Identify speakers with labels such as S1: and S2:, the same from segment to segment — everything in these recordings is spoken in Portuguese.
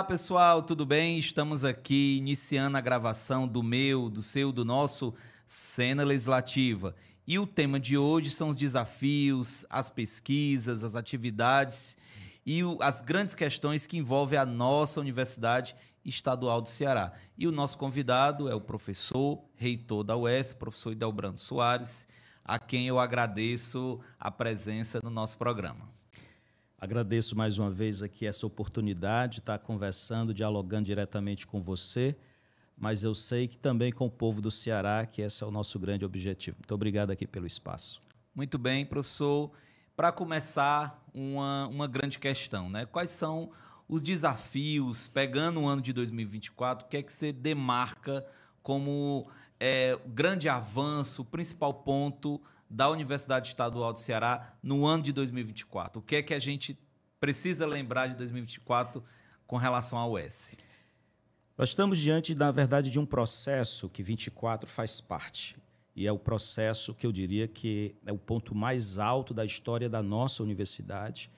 S1: Olá, pessoal, tudo bem? Estamos aqui iniciando a gravação do meu, do seu, do nosso Cena Legislativa. E o tema de hoje são os desafios, as pesquisas, as atividades e as grandes questões que envolvem a nossa Universidade Estadual do Ceará. E o nosso convidado é o professor, reitor da UES, professor Idelbrando Soares, a quem eu agradeço a presença no nosso programa.
S2: Agradeço mais uma vez aqui essa oportunidade de estar conversando, dialogando diretamente com você, mas eu sei que também com o povo do Ceará, que esse é o nosso grande objetivo. Muito obrigado aqui pelo espaço.
S1: Muito bem, professor. Para começar, uma grande questão, né? Quais são os desafios, pegando o ano de 2024, o que é que você demarca como grande avanço, o principal ponto da Universidade Estadual do Ceará no ano de 2024? O que é que a gente precisa lembrar de 2024 com relação à UES?
S2: Nós estamos diante, na verdade, de um processo que 24 faz parte. E é o processo que eu diria que é o ponto mais alto da história da nossa universidade.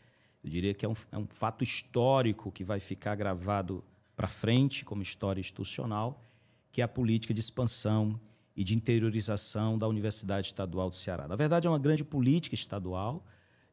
S2: Eu diria que é um fato histórico que vai ficar gravado para frente como história institucional, que é a política de expansão e de interiorização da Universidade Estadual do Ceará. Na verdade, é uma grande política estadual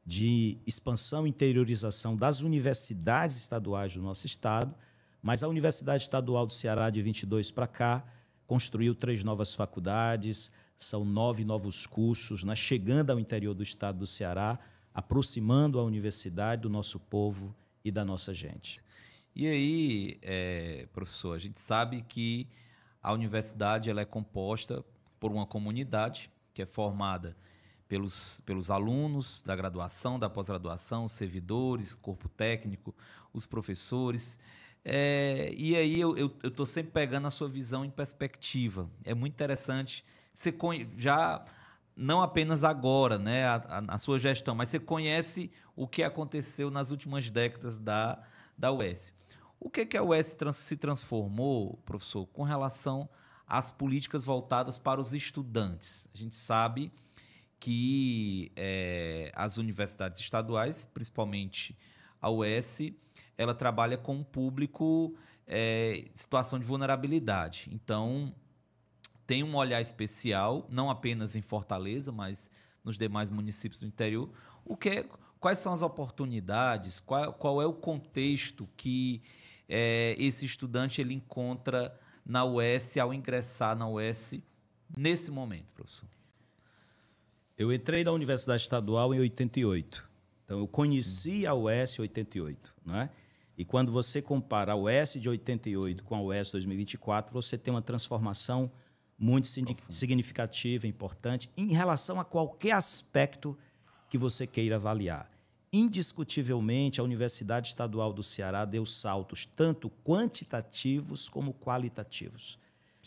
S2: de expansão e interiorização das universidades estaduais do nosso estado, mas a Universidade Estadual do Ceará, de 22 para cá, construiu 3 novas faculdades, são 9 novos cursos, né, chegando ao interior do estado do Ceará, aproximando a universidade do nosso povo e da nossa gente.
S1: E aí, professor, a gente sabe que a universidade ela é composta por uma comunidade que é formada pelos alunos da graduação, da pós-graduação, os servidores, corpo técnico, os professores. E aí eu estou sempre pegando a sua visão em perspectiva. É muito interessante. Você já, não apenas agora, né, a sua gestão, mas você conhece o que aconteceu nas últimas décadas da UES. O que a UES se transformou, professor, com relação às políticas voltadas para os estudantes? A gente sabe que as universidades estaduais, principalmente a UES, ela trabalha com um público em situação de vulnerabilidade. Então, tem um olhar especial, não apenas em Fortaleza, mas nos demais municípios do interior. Quais são as oportunidades, qual é o contexto que esse estudante ele encontra na UES ao ingressar na UES nesse momento, professor?
S2: Eu entrei na Universidade Estadual em 88. Então, eu conheci a UES em 88, não é? E quando você compara a UES de 88 com a UES 2024, você tem uma transformação muito significativa, importante, em relação a qualquer aspecto que você queira avaliar. Indiscutivelmente, a Universidade Estadual do Ceará deu saltos tanto quantitativos como qualitativos.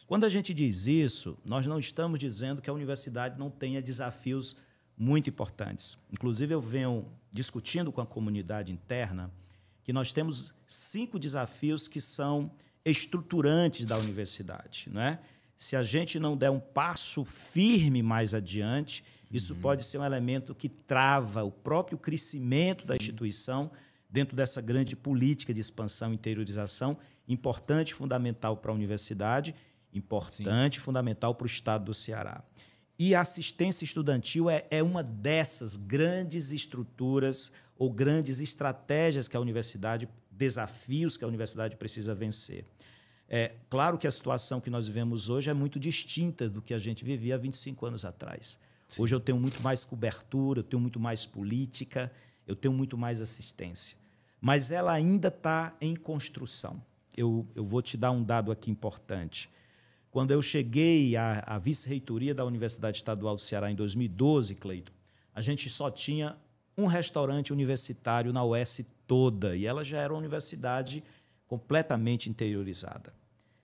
S2: Quando a gente diz isso, nós não estamos dizendo que a universidade não tenha desafios muito importantes. Inclusive, eu venho discutindo com a comunidade interna que nós temos 5 desafios que são estruturantes da universidade, não é? Se a gente não der um passo firme mais adiante, isso pode ser um elemento que trava o próprio crescimento da instituição dentro dessa grande política de expansão e interiorização, importante e fundamental para a universidade, importante e fundamental para o estado do Ceará. E a assistência estudantil é uma dessas grandes estruturas ou grandes estratégias que a universidade, desafios que a universidade precisa vencer. É claro que a situação que nós vivemos hoje é muito distinta do que a gente vivia há 25 anos atrás. Sim. Hoje eu tenho muito mais cobertura, eu tenho muito mais política, eu tenho muito mais assistência. Mas ela ainda está em construção. Eu vou te dar um dado aqui importante. Quando eu cheguei à vice-reitoria da Universidade Estadual do Ceará em 2012, Cleiton, a gente só tinha um restaurante universitário na UES toda, e ela já era uma universidade completamente interiorizada,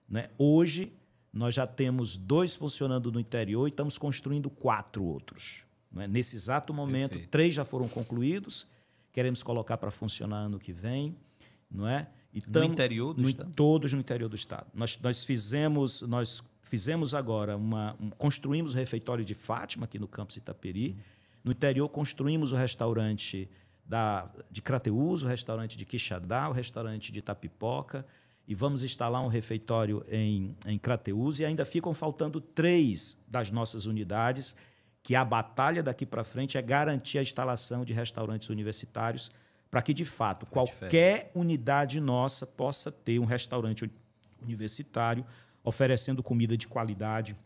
S2: né? Hoje, nós já temos 2 funcionando no interior e estamos construindo 4 outros. Né? Nesse exato momento, perfeito, 3 já foram concluídos, queremos colocar para funcionar ano que vem, não é? E
S1: no interior do estado?
S2: Todos no interior do estado. Nós fizemos agora, construímos o refeitório de Fátima, aqui no campus Itaperi. Sim. No interior, construímos o restaurante de Crateús, o restaurante de Quixadá, o restaurante de Itapipoca, e vamos instalar um refeitório em Crateús, e ainda ficam faltando 3 das nossas unidades, que a batalha daqui para frente é garantir a instalação de restaurantes universitários para que, de fato, qualquer unidade nossa possa ter um restaurante universitário oferecendo comida de qualidade,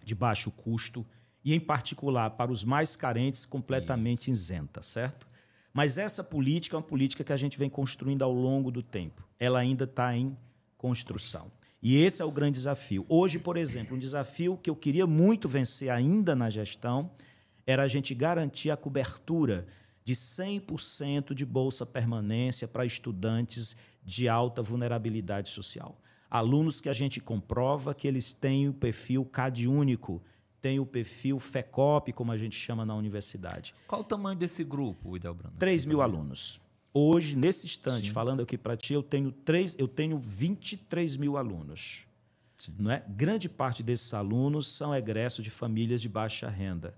S2: de baixo custo e, em particular, para os mais carentes, completamente isenta, certo? Mas essa política é uma política que a gente vem construindo ao longo do tempo. Ela ainda está em construção. E esse é o grande desafio. Hoje, por exemplo, um desafio que eu queria muito vencer ainda na gestão era a gente garantir a cobertura de 100% de bolsa permanência para estudantes de alta vulnerabilidade social. Alunos que a gente comprova que eles têm o perfil CAD único, têm o perfil FECOP, como a gente chama na universidade.
S1: Qual o tamanho desse grupo, Idelbrando?
S2: 3.000 alunos. Hoje, nesse instante, falando aqui para ti, eu tenho 23.000 alunos. Não é? Grande parte desses alunos são egressos de famílias de baixa renda.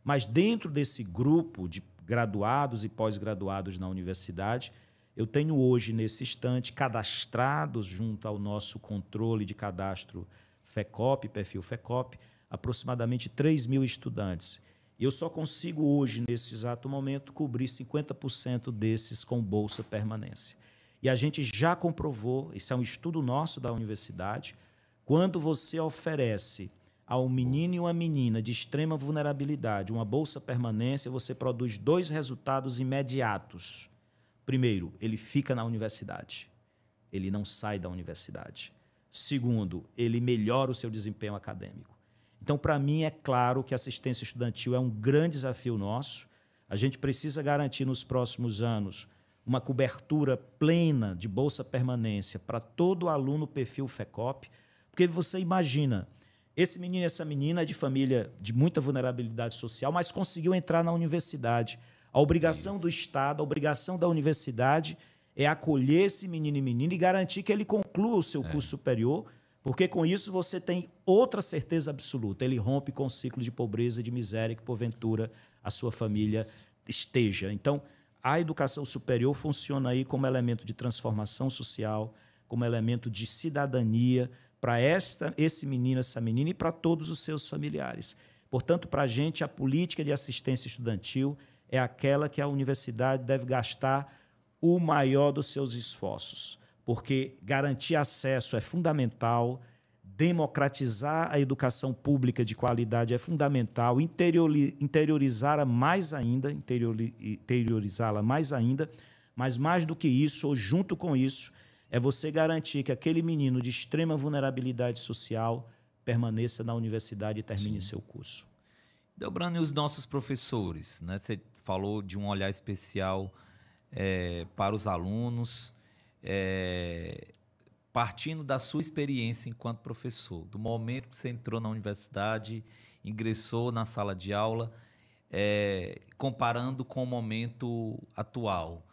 S2: Mas dentro desse grupo de graduados e pós-graduados na universidade, eu tenho hoje, nesse instante, cadastrados junto ao nosso controle de cadastro FECOP, perfil FECOP, aproximadamente 3.000 estudantes. Eu só consigo hoje, nesse exato momento, cobrir 50% desses com bolsa permanência. E a gente já comprovou, isso é um estudo nosso da universidade, quando você oferece a um menino e uma menina de extrema vulnerabilidade uma bolsa permanência, você produz 2 resultados imediatos. Primeiro, ele fica na universidade. Ele não sai da universidade. Segundo, ele melhora o seu desempenho acadêmico. Então, para mim, é claro que a assistência estudantil é um grande desafio nosso. A gente precisa garantir nos próximos anos uma cobertura plena de bolsa permanência para todo aluno perfil FECOP, porque você imagina, esse menino e essa menina é de família de muita vulnerabilidade social, mas conseguiu entrar na universidade. A obrigação do Estado, a obrigação da universidade é acolher esse menino e menina e garantir que ele conclua o seu curso superior, porque com isso você tem outra certeza absoluta. Ele rompe com o ciclo de pobreza e de miséria que, porventura, a sua família esteja. Então, a educação superior funciona aí como elemento de transformação social, como elemento de cidadania para esse menino, essa menina e para todos os seus familiares. Portanto, para a gente, a política de assistência estudantil é aquela que a universidade deve gastar o maior dos seus esforços, porque garantir acesso é fundamental, democratizar a educação pública de qualidade é fundamental, interiorizá-la mais ainda, mas mais do que isso, ou junto com isso, é você garantir que aquele menino de extrema vulnerabilidade social permaneça na universidade e termine seu curso.
S1: Idelbrando, e os nossos professores, né? Você falou de um olhar especial para os alunos, partindo da sua experiência enquanto professor, do momento que você entrou na universidade, ingressou na sala de aula, comparando com o momento atual.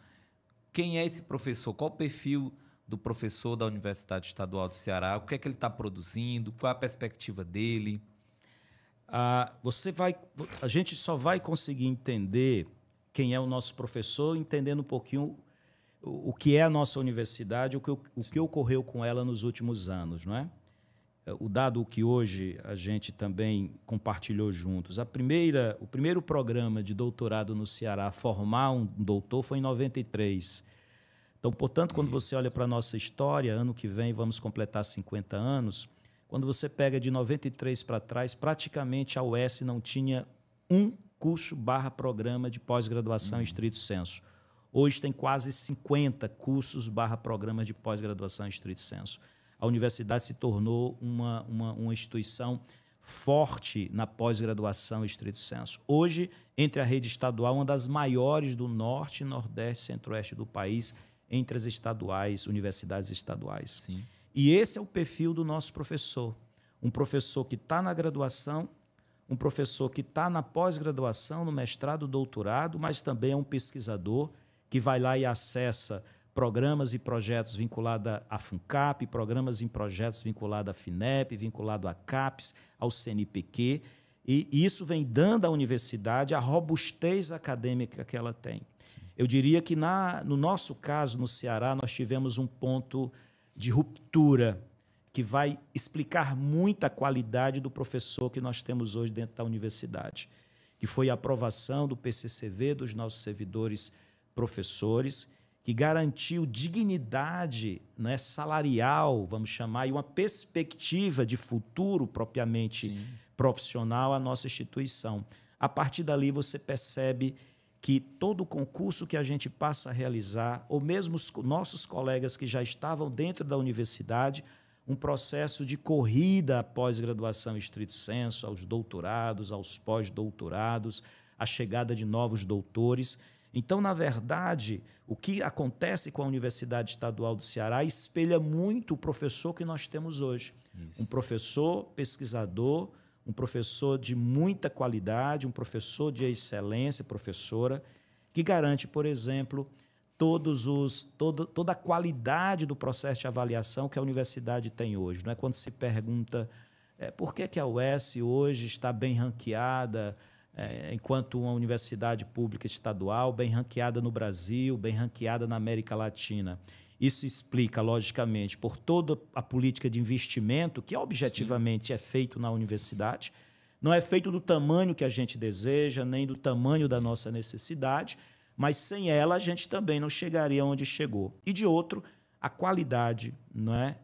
S1: Quem é esse professor? Qual o perfil do professor da Universidade Estadual do Ceará? O que é que ele está produzindo? Qual é a perspectiva dele?
S2: A gente só vai conseguir entender quem é o nosso professor entendendo um pouquinho o que é a nossa universidade, o que ocorreu com ela nos últimos anos, não é? O dado que hoje a gente também compartilhou juntos. O primeiro programa de doutorado no Ceará a formar um doutor foi em 93. Então, portanto, quando você olha para a nossa história, ano que vem vamos completar 50 anos, quando você pega de 93 para trás, praticamente a UES não tinha um curso/programa de pós-graduação em estrito sensu. Hoje tem quase 50 cursos/programas de pós-graduação em estrito sensu. A universidade se tornou uma instituição forte na pós-graduação em estrito sensu. Hoje, entre a rede estadual, uma das maiores do norte, nordeste, centro-oeste do país, entre as estaduais, universidades estaduais.
S1: Sim.
S2: E esse é o perfil do nosso professor. Um professor que está na graduação, um professor que está na pós-graduação, no mestrado, doutorado, mas também é um pesquisador que vai lá e acessa programas e projetos vinculados à FUNCAP, programas e projetos vinculados à FINEP, vinculado à CAPES, ao CNPq, e isso vem dando à universidade a robustez acadêmica que ela tem. Sim. Eu diria que no nosso caso, no Ceará, nós tivemos um ponto de ruptura que vai explicar muito a qualidade do professor que nós temos hoje dentro da universidade, que foi a aprovação do PCCV dos nossos servidores professores, que garantiu dignidade, né, salarial, vamos chamar, e uma perspectiva de futuro propriamente profissional à nossa instituição. A partir dali você percebe que todo concurso que a gente passa a realizar, ou mesmo os nossos colegas que já estavam dentro da universidade, um processo de corrida à pós-graduação estrito sensu, aos doutorados, aos pós-doutorados, a chegada de novos doutores. Então, na verdade, o que acontece com a Universidade Estadual do Ceará espelha muito o professor que nós temos hoje. Isso. Um professor pesquisador, um professor de muita qualidade, um professor de excelência, professora, que garante, por exemplo, toda a qualidade do processo de avaliação que a universidade tem hoje. Não é? Quando se pergunta por que a UES hoje está bem ranqueada, enquanto uma universidade pública estadual, bem ranqueada no Brasil, bem ranqueada na América Latina. Isso explica, logicamente, por toda a política de investimento que objetivamente é feito na universidade. Não é feito do tamanho que a gente deseja, nem do tamanho da nossa necessidade, mas sem ela a gente também não chegaria onde chegou. E de outro, a qualidade, não é?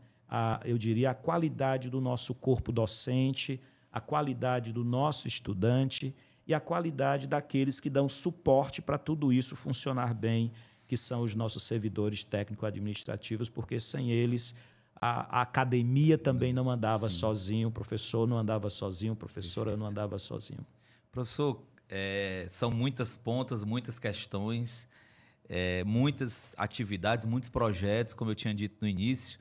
S2: Eu diria a qualidade do nosso corpo docente, a qualidade do nosso estudante e a qualidade daqueles que dão suporte para tudo isso funcionar bem, que são os nossos servidores técnico-administrativos, porque sem eles a academia também não andava sozinho, o professor não andava sozinho, a professora não andava sozinho.
S1: Professor, são muitas pontas, muitas questões, muitas atividades, muitos projetos, como eu tinha dito no início.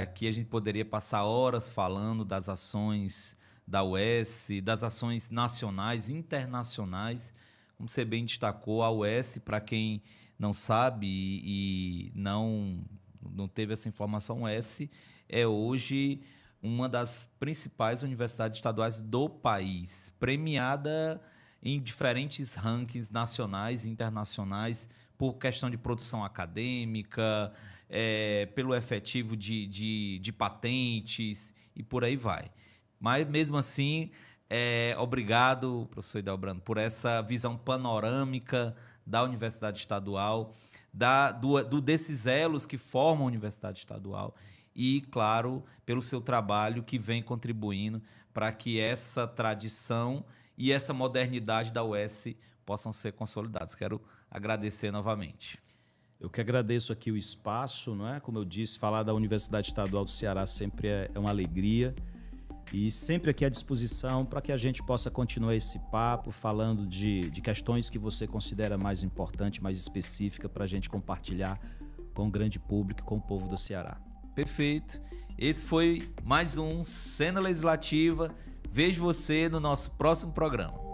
S1: Aqui a gente poderia passar horas falando das ações da UES, das ações nacionais, internacionais. Como você bem destacou, a UES, para quem não sabe e não teve essa informação, a UES é hoje uma das principais universidades estaduais do país, premiada em diferentes rankings nacionais e internacionais por questão de produção acadêmica, pelo efetivo de patentes e por aí vai. Mas, mesmo assim, obrigado, professor Hildebrando, por essa visão panorâmica da Universidade Estadual, desses elos que formam a Universidade Estadual e, claro, pelo seu trabalho que vem contribuindo para que essa tradição e essa modernidade da UES possam ser consolidadas. Quero agradecer novamente.
S2: Eu que agradeço aqui o espaço, não é? Como eu disse, falar da Universidade Estadual do Ceará sempre é uma alegria. E sempre aqui à disposição para que a gente possa continuar esse papo, falando de questões que você considera mais importante, mais específica, para a gente compartilhar com o grande público, com o povo do Ceará.
S1: Perfeito. Esse foi mais um Cena Legislativa. Vejo você no nosso próximo programa.